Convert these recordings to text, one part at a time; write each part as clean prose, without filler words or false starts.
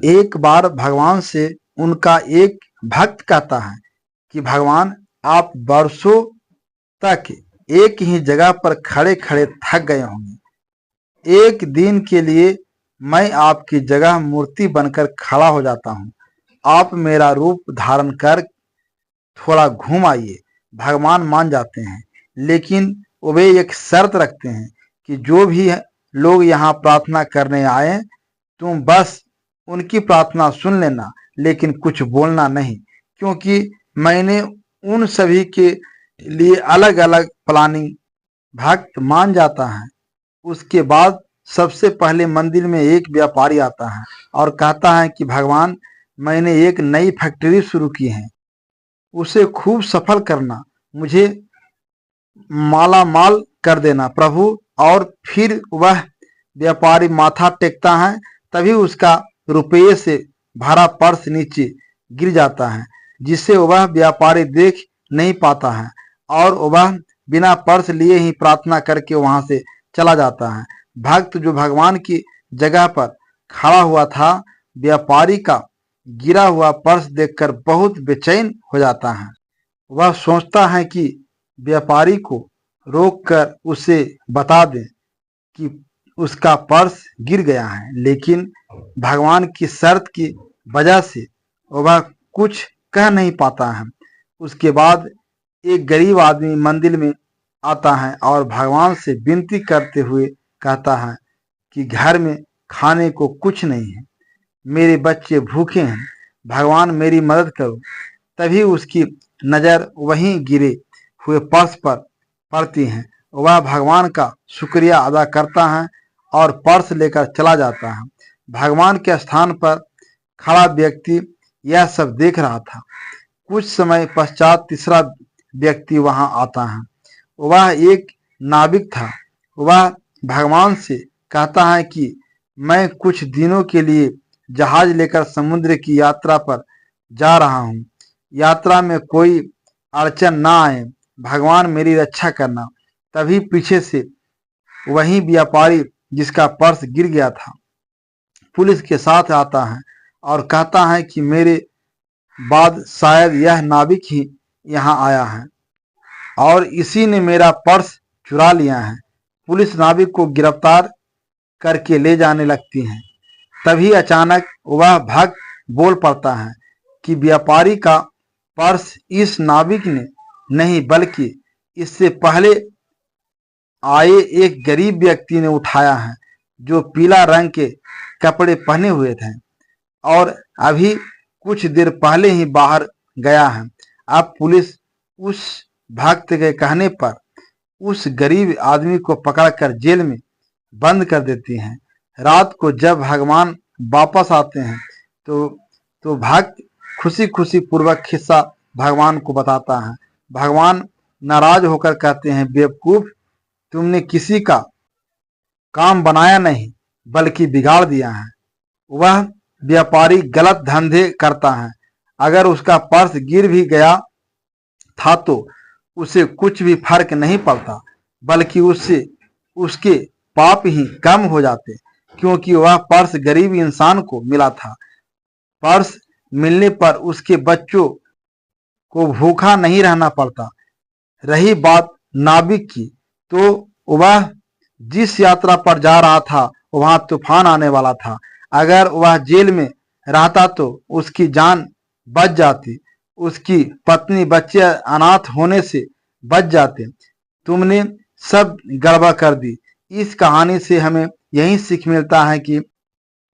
एक बार भगवान से उनका एक भक्त कहता है कि भगवान, आप वर्षों तक एक ही जगह पर खड़े खड़े थक गए होंगे। एक दिन के लिए मैं आपकी जगह मूर्ति बनकर खड़ा हो जाता हूँ। आप मेरा रूप धारण कर थोड़ा घूम आइए। भगवान मान जाते हैं, लेकिन वे एक शर्त रखते हैं कि जो भी लोग यहाँ प्रार्थना करने आए, तुम बस उनकी प्रार्थना सुन लेना, लेकिन कुछ बोलना नहीं, क्योंकि मैंने उन सभी के लिए अलग अलग प्लानिंग। भक्त मान जाता है। उसके बाद सबसे पहले मंदिर में एक व्यापारी आता है और कहता है कि भगवान, मैंने एक नई फैक्ट्री शुरू की है, उसे खूब सफल करना, मुझे माला माल कर देना प्रभु। और फिर वह व्यापारी माथा टेकता है, तभी उसका रुपये से भरा पर्स नीचे गिर जाता है, जिसे वह व्यापारी देख नहीं पाता है और वह बिना पर्स लिए ही प्रार्थना करके वहां से चला जाता है। भक्त जो भगवान की जगह पर खड़ा हुआ था, व्यापारी का गिरा हुआ पर्स देखकर बहुत बेचैन हो जाता है। वह सोचता है कि व्यापारी को रोककर उसे बता दे कि उसका पर्स गिर गया है, लेकिन भगवान की शर्त की वजह से वह कुछ कह नहीं पाता है। उसके बाद एक गरीब आदमी मंदिर में आता है और भगवान से विनती करते हुए कहता है कि घर में खाने को कुछ नहीं है, मेरे बच्चे भूखे हैं, भगवान मेरी मदद करो। तभी उसकी नजर वहीं गिरे हुए पर्स पर पड़ती है। वह भगवान का शुक्रिया अदा करता है और पर्स लेकर चला जाता है। भगवान के स्थान पर खड़ा व्यक्ति यह सब देख रहा था। कुछ समय पश्चात तीसरा व्यक्ति वहां आता है। वह एक नाविक था। वह भगवान से कहता है कि मैं कुछ दिनों के लिए जहाज लेकर समुद्र की यात्रा पर जा रहा हूँ। यात्रा में कोई अड़चन ना आए, भगवान मेरी रक्षा करना। तभी पीछे से वही व्यापारी जिसका पर्स गिर गया था पुलिस के साथ आता है और कहता है कि मेरे बाद शायद यह नाविक ही यहाँ आया है और इसी ने मेरा पर्स चुरा लिया है। पुलिस नाविक को गिरफ्तार करके ले जाने लगती है। तभी अचानक वह भक्त बोल पड़ता है कि व्यापारी का पर्स इस नाविक ने नहीं, बल्कि इससे पहले आए एक गरीब व्यक्ति ने उठाया है, जो पीला रंग के कपड़े पहने हुए थे और अभी कुछ देर पहले ही बाहर गया है। अब पुलिस उस भक्त के कहने पर उस गरीब आदमी को पकड़कर जेल में बंद कर देती है। रात को जब भगवान वापस आते हैं तो भक्त खुशी खुशी पूर्वक हिस्सा भगवान को बताता है। भगवान नाराज होकर कहते हैं, बेवकूफ, तुमने किसी का काम बनाया नहीं बल्कि बिगाड़ दिया है। वह व्यापारी गलत धंधे करता है। अगर उसका पर्स गिर भी गया था तो उसे कुछ भी फर्क नहीं पड़ता, बल्कि उससे उसके पाप ही कम हो जाते, क्योंकि वह पर्स गरीब इंसान को मिला था। पर्स मिलने पर उसके बच्चों को भूखा नहीं रहना पड़ता। रही बात नाविक की, तो वह जिस यात्रा पर जा रहा था वहां तूफान आने वाला था। अगर वह जेल में रहता तो उसकी जान बच जाती, उसकी पत्नी बच्चे अनाथ होने से बच जाते। तुमने सब गड़बड़ कर दी। इस कहानी से हमें यही सीख मिलता है कि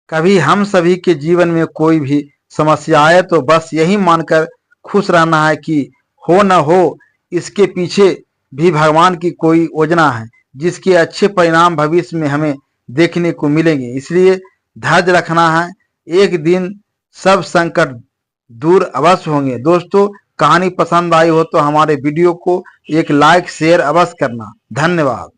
कभी हम सभी के जीवन में कोई भी समस्या आए तो बस यही मानकर खुश रहना है कि हो न हो, इसके पीछे भी भगवान की कोई योजना है, जिसके अच्छे परिणाम भविष्य में हमें देखने को मिलेंगे। इसलिए धैर्य रखना है, एक दिन सब संकट दूर अवश्य होंगे। दोस्तों, कहानी पसंद आई हो तो हमारे वीडियो को एक लाइक शेयर अवश्य करना। धन्यवाद।